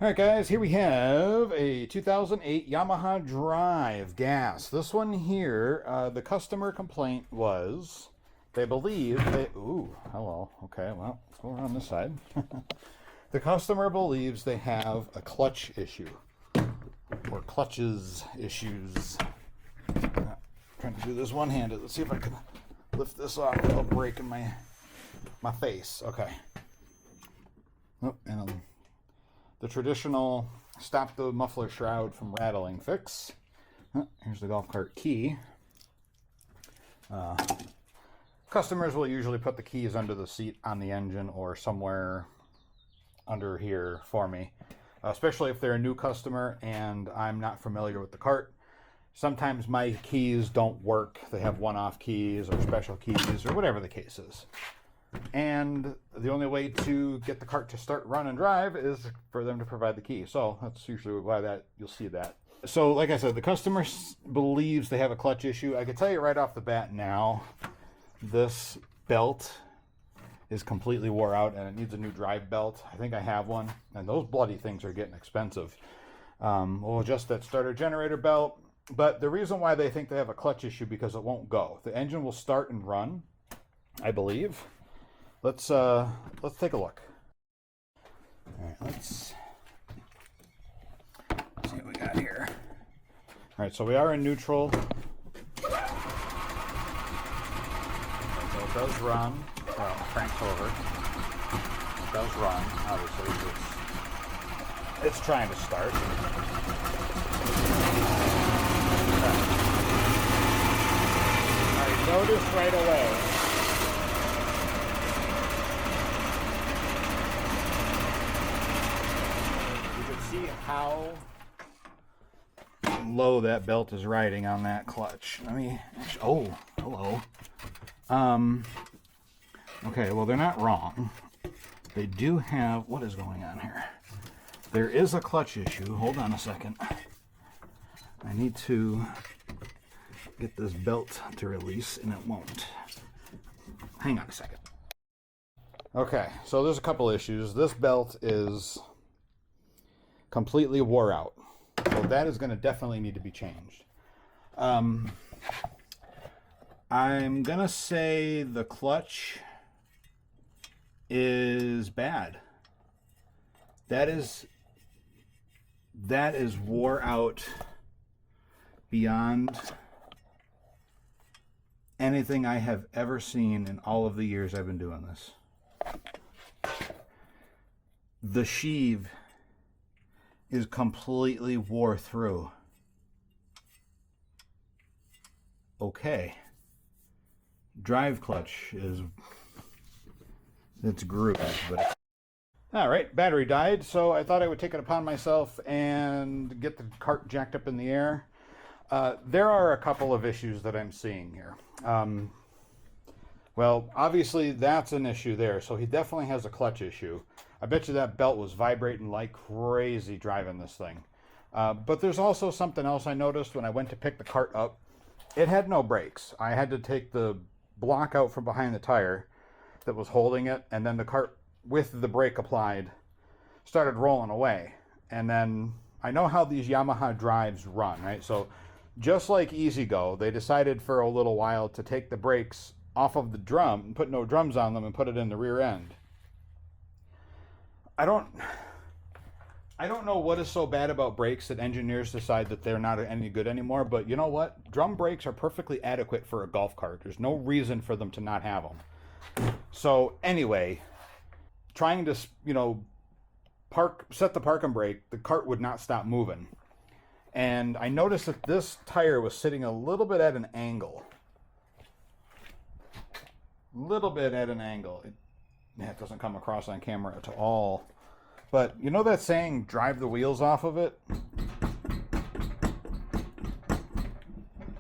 All right, guys, here we have a 2008 Yamaha Drive gas. This one here, the customer complaint was they believe they. Ooh, hello. Okay, well, let's go around this side. The customer believes they have a clutch issue or clutches issues. Trying to do this one-handed. Let's see if I can lift this off without breaking my face. Okay. Oh, and the traditional stop the muffler shroud from rattling fix. Here's the golf cart key. Customers will usually put the keys under the seat on the engine or somewhere under here for me, especially if they're a new customer and I'm not familiar with the cart. Sometimes my keys don't work. They have one-off keys or special keys or whatever the case is. And the only way to get the cart to start, run, and drive is for them to provide the key. So that's usually why you'll see that. So like I said, the customer believes they have a clutch issue. I can tell you right off the bat now, this belt is completely wore out and it needs a new drive belt. I think I have one, and those bloody things are getting expensive. We'll adjust that starter generator belt. But the reason why they think they have a clutch issue because it won't go. The engine will start and run, I believe. Let's take a look. All right, let's see what we got here. All right, so we are in neutral. So it does run. Well, cranks over. It does run. Obviously, it's trying to start. I noticed right away. See how low that belt is riding on that clutch. Let me. Oh, hello. Okay, well, they're not wrong. They do have. What is going on here? There is a clutch issue. Hold on a second. I need to get this belt to release, and it won't. Hang on a second. Okay, so there's a couple issues. This belt is completely wore out, so that is going to definitely need to be changed. I'm gonna say the clutch is bad. That is wore out beyond anything I have ever seen in all of the years I've been doing this. The sheave is completely wore through. Okay. Drive clutch it's grooved, but all right, battery died, so I thought I would take it upon myself and get the cart jacked up in the air. There are a couple of issues that I'm seeing here. Well, obviously that's an issue there, so he definitely has a clutch issue. I bet you that belt was vibrating like crazy driving this thing. But there's also something else I noticed when I went to pick the cart up. It had no brakes. I had to take the block out from behind the tire that was holding it, and then the cart, with the brake applied, started rolling away. And then I know how these Yamaha drives run, right? So just like Easy Go, they decided for a little while to take the brakes off of the drum and put no drums on them and put it in the rear end. I don't know what is so bad about brakes that engineers decide that they're not any good anymore, but you know what? Drum brakes are perfectly adequate for a golf cart. There's no reason for them to not have them. So anyway, trying to, set the parking brake, the cart would not stop moving. And I noticed that this tire was sitting a little bit at an angle. It doesn't come across on camera at all. But you know that saying, drive the wheels off of it?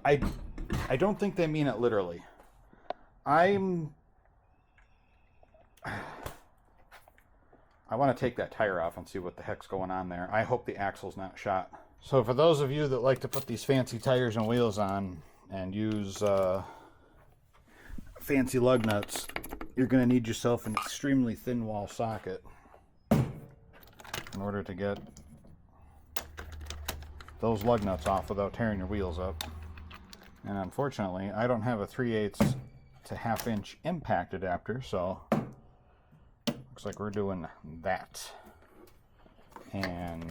I don't think they mean it literally. I want to take that tire off and see what the heck's going on there. I hope the axle's not shot. So for those of you that like to put these fancy tires and wheels on and use fancy lug nuts, you're going to need yourself an extremely thin wall socket. in order to get those lug nuts off without tearing your wheels up. And unfortunately, I don't have a 3/8 to 1/2 inch impact adapter, so looks like we're doing that. And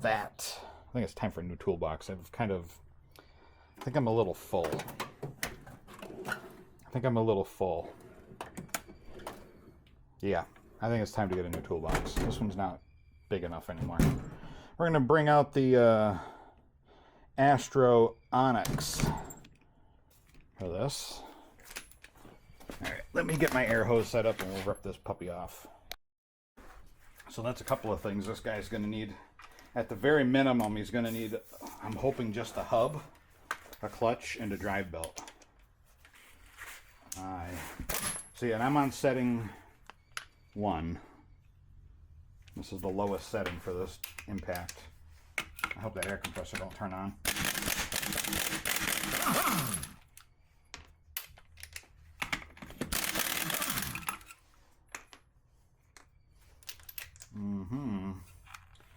that. I think it's time for a new toolbox. I think I'm a little full. Yeah, I think it's time to get a new toolbox. This one's not big enough anymore. We're going to bring out the Astro Onyx for this. Alright, let me get my air hose set up and we'll rip this puppy off. So that's a couple of things this guy's going to need. At the very minimum, he's going to need, I'm hoping, just a hub, a clutch, and a drive belt. See, and I'm on setting 1. This is the lowest setting for this impact. I hope that air compressor don't turn on.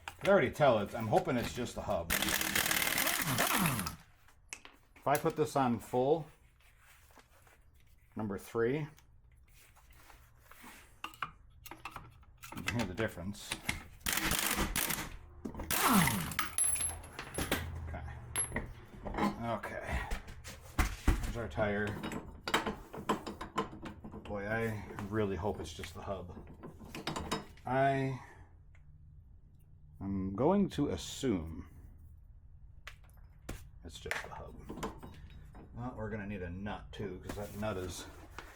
I can already tell I'm hoping it's just the hub. If I put this on full, number 3, you can hear the difference. Okay. There's our tire. Boy, I really hope it's just the hub. I'm going to assume it's just the hub. Well, we're going to need a nut too, because that nut is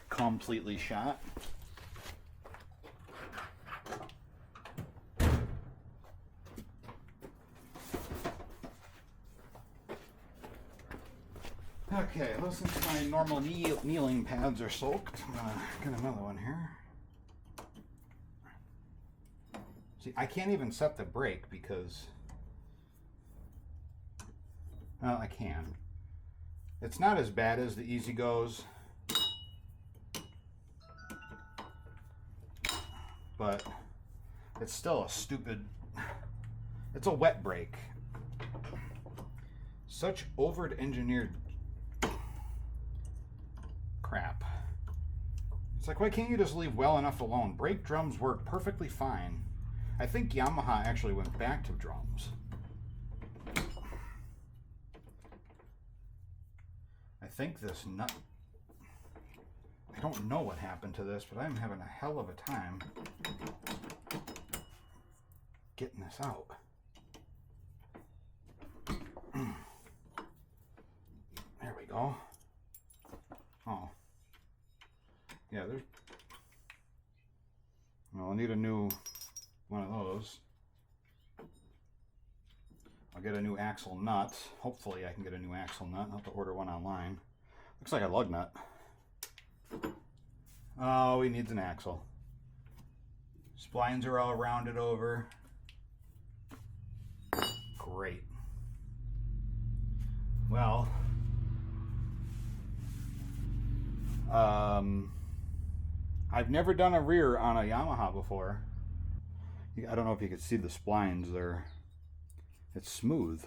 completely shot. Okay, well, since my normal kneeling pads are soaked, I'm going to get another one here. See, I can't even set the brake because, well, I can. It's not as bad as the Easy Goes, but it's still a stupid, it's a wet brake. Such over-engineered crap. It's like, why can't you just leave well enough alone? Brake drums work perfectly fine. I think Yamaha actually went back to drums. I think this nut, I don't know what happened to this, but I'm having a hell of a time getting this out. There we go. Oh. Yeah, there's, well, I'll need a new one of those. I'll get a new axle nut. Hopefully I can get a new axle nut. I'll have to order one online. Looks like a lug nut. Oh, he needs an axle. Splines are all rounded over. Great. Well, I've never done a rear on a Yamaha before. I don't know if you could see the splines there. It's smooth.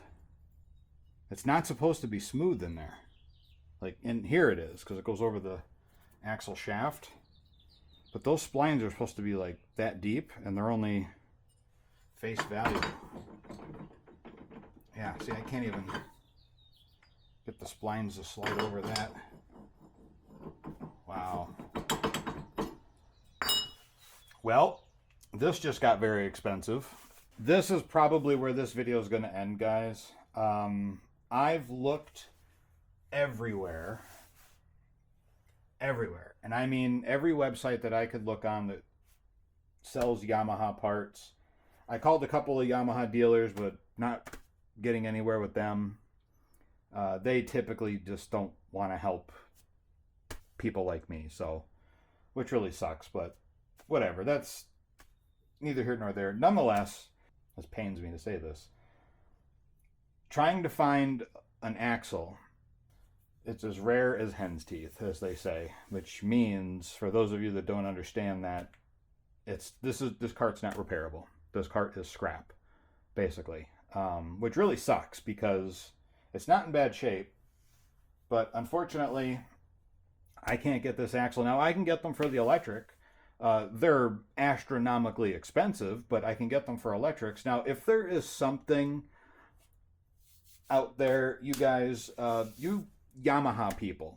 It's not supposed to be smooth in there. Like in here it is, because it goes over the axle shaft. But those splines are supposed to be like that deep, and they're only face value. Yeah, see, I can't even get the splines to slide over that. Wow. Well, this just got very expensive. This is probably where this video is going to end, guys. I've looked everywhere. Everywhere. And I mean every website that I could look on that sells Yamaha parts. I called a couple of Yamaha dealers, but not getting anywhere with them. They typically just don't want to help people like me, so, which really sucks, but whatever. That's neither here nor there. Nonetheless, this pains me to say this, trying to find an axle, it's as rare as hen's teeth, as they say, which means, for those of you that don't understand that, This cart's not repairable. This cart is scrap, basically, which really sucks because it's not in bad shape. But unfortunately, I can't get this axle. Now I can get them for the electric. They're astronomically expensive, but I can get them for electrics. Now, if there is something out there, you guys, you Yamaha people,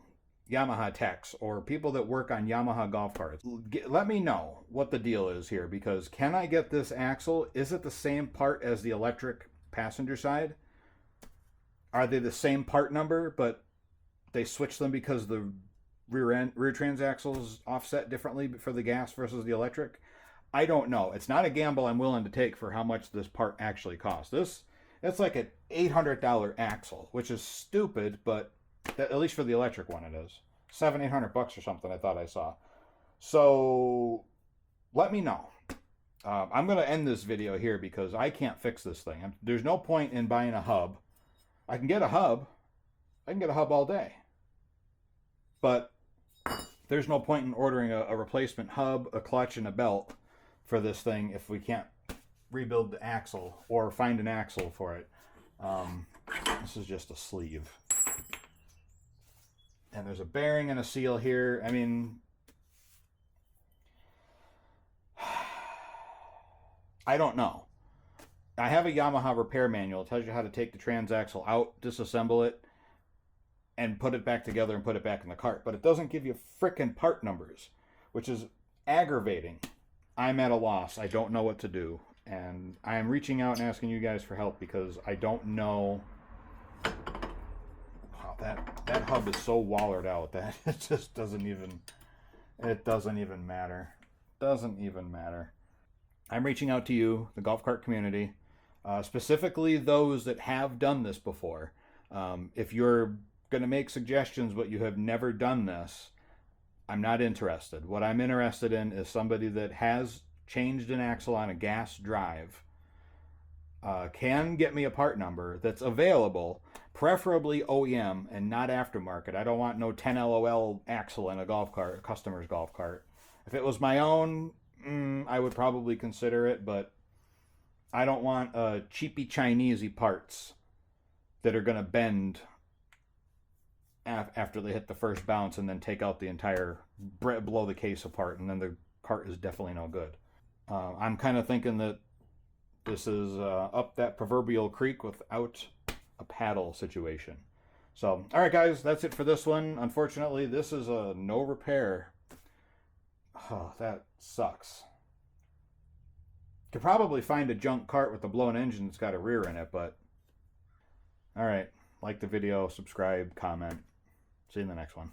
Yamaha techs, or people that work on Yamaha golf carts, let me know what the deal is here, because can I get this axle? Is it the same part as the electric passenger side? Are they the same part number, but they switch them because the rear transaxles offset differently for the gas versus the electric? I don't know. It's not a gamble I'm willing to take for how much this part actually costs. It's like an $800 axle, which is stupid, but at least for the electric one it is. $700-800 or something, I thought I saw. So let me know. I'm going to end this video here because I can't fix this thing. There's no point in buying a hub. I can get a hub. I can get a hub all day. But there's no point in ordering a replacement hub, a clutch, and a belt for this thing if we can't rebuild the axle or find an axle for it. This is just a sleeve. And there's a bearing and a seal here. I mean, I don't know. I have a Yamaha repair manual. It tells you how to take the transaxle out, disassemble it, and put it back together and put it back in the cart. But it doesn't give you frickin' part numbers, which is aggravating. I'm at a loss. I don't know what to do. And I am reaching out and asking you guys for help because I don't know. Wow, that hub is so wallered out that it just doesn't even matter. Doesn't even matter. I'm reaching out to you, the golf cart community, specifically those that have done this before. If you're going to make suggestions but you have never done this, I'm not interested. What I'm interested in is somebody that has changed an axle on a gas drive, can get me a part number that's available, preferably OEM and not aftermarket. I don't want no 10 LOL axle in a golf cart, a customer's golf cart. If it was my own, I would probably consider it, but I don't want cheapy Chinesey parts that are going to bend after they hit the first bounce and then take out the entire, blow the case apart, and then the cart is definitely no good. I'm kind of thinking that this is up that proverbial creek without a paddle situation. So, all right, guys, that's it for this one. Unfortunately, this is a no repair. Oh, that sucks. Could probably find a junk cart with a blown engine that's got a rear in it, but all right, like the video, subscribe, comment. See you in the next one.